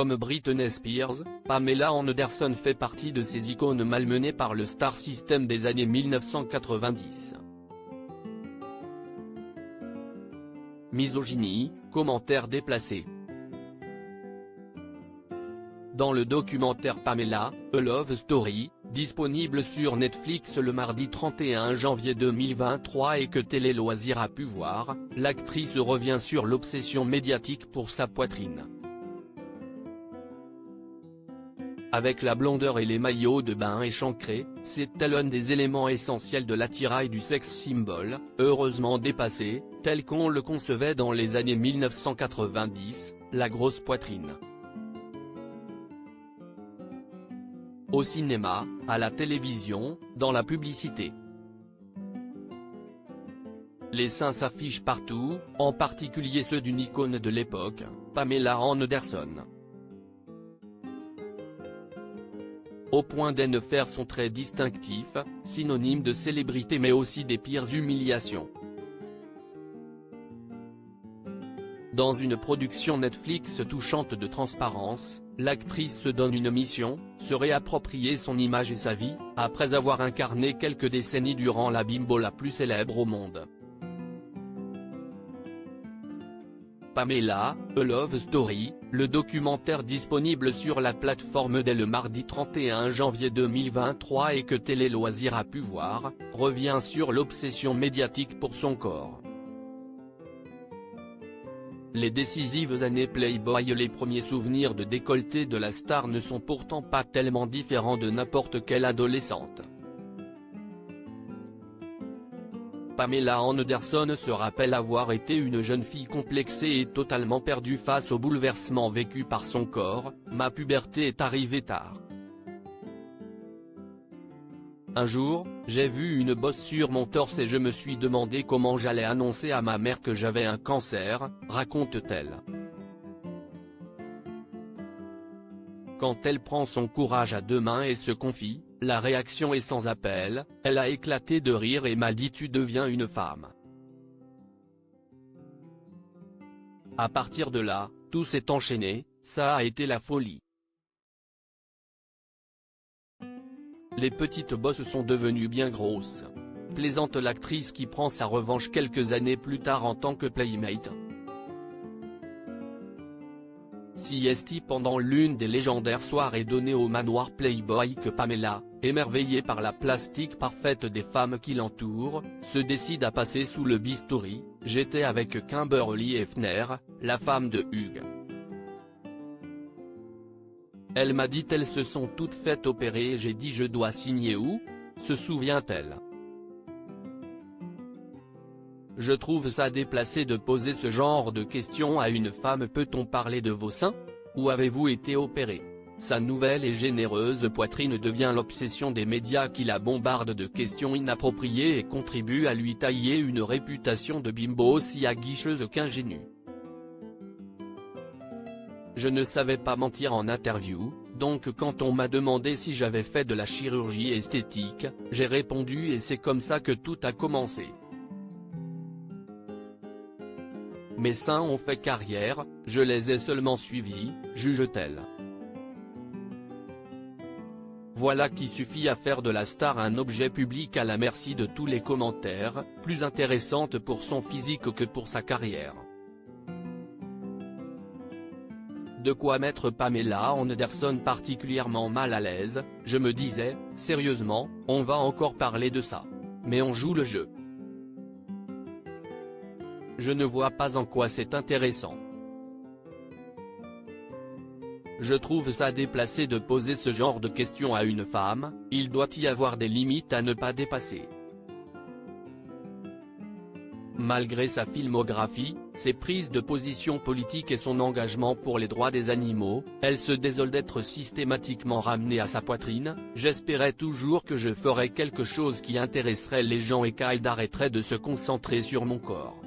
Comme Britney Spears, Pamela Anderson fait partie de ces icônes malmenées par le star system des années 1990. Misogynie, commentaires déplacés. Dans le documentaire Pamela, A Love Story, disponible sur Netflix le mardi 31 janvier 2023 et que Télé Loisirs a pu voir, l'actrice revient sur l'obsession médiatique pour sa poitrine. Avec la blondeur et les maillots de bain échancrés, c'est l'un des éléments essentiels de l'attirail du sex symbol, heureusement dépassé, tel qu'on le concevait dans les années 1990, la grosse poitrine. Au cinéma, à la télévision, dans la publicité. Les seins s'affichent partout, en particulier ceux d'une icône de l'époque, Pamela Anderson. Au point d'en faire son trait distinctif, synonyme de célébrité mais aussi des pires humiliations. Dans une production Netflix touchante de transparence, l'actrice se donne une mission, se réapproprier son image et sa vie, après avoir incarné quelques décennies durant la bimbo la plus célèbre au monde. Pamela, A Love Story, le documentaire disponible sur la plateforme dès le mardi 31 janvier 2023 et que Télé Loisirs a pu voir, revient sur l'obsession médiatique pour son corps. Les décisives années Playboy et les premiers souvenirs de décolleté de la star ne sont pourtant pas tellement différents de n'importe quelle adolescente. Pamela Anderson se rappelle avoir été une jeune fille complexée et totalement perdue face au bouleversement vécu par son corps. Ma puberté est arrivée tard. Un jour, j'ai vu une bosse sur mon torse et je me suis demandé comment j'allais annoncer à ma mère que j'avais un cancer, raconte-t-elle. Quand elle prend son courage à deux mains et se confie, la réaction est sans appel, elle a éclaté de rire et m'a dit « Tu deviens une femme ». À partir de là, tout s'est enchaîné, ça a été la folie. Les petites bosses sont devenues bien grosses. Plaisante l'actrice qui prend sa revanche quelques années plus tard en tant que playmate. Siesti pendant l'une des légendaires soirées données au manoir Playboy que Pamela, émerveillée par la plastique parfaite des femmes qui l'entourent, se décide à passer sous le bistouri. J'étais avec Kimberly Hefner, la femme de Hugh. Elle m'a dit elles se sont toutes faites opérer et j'ai dit je dois signer où ? Se souvient-elle. Je trouve ça déplacé de poser ce genre de questions à une femme. Peut-on parler de vos seins ? Où avez-vous été opéré ? Sa nouvelle et généreuse poitrine devient l'obsession des médias qui la bombardent de questions inappropriées et contribuent à lui tailler une réputation de bimbo aussi aguicheuse qu'ingénue. Je ne savais pas mentir en interview, donc quand on m'a demandé si j'avais fait de la chirurgie esthétique, j'ai répondu et c'est comme ça que tout a commencé. Mes seins ont fait carrière, je les ai seulement suivis, juge-t-elle. Voilà qui suffit à faire de la star un objet public à la merci de tous les commentaires, plus intéressante pour son physique que pour sa carrière. De quoi mettre Pamela Anderson particulièrement mal à l'aise, je me disais, sérieusement, on va encore parler de ça. Mais on joue le jeu. Je ne vois pas en quoi c'est intéressant. Je trouve ça déplacé de poser ce genre de questions à une femme, il doit y avoir des limites à ne pas dépasser. Malgré sa filmographie, ses prises de position politiques et son engagement pour les droits des animaux, elle se désole d'être systématiquement ramenée à sa poitrine. J'espérais toujours que je ferais quelque chose qui intéresserait les gens et qu'elle arrêterait de se concentrer sur mon corps.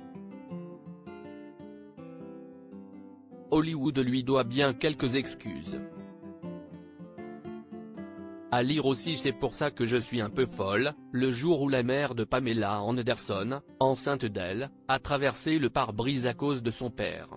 Hollywood lui doit bien quelques excuses. À lire aussi c'est pour ça que je suis un peu folle, le jour où la mère de Pamela Anderson, enceinte d'elle, a traversé le pare-brise à cause de son père.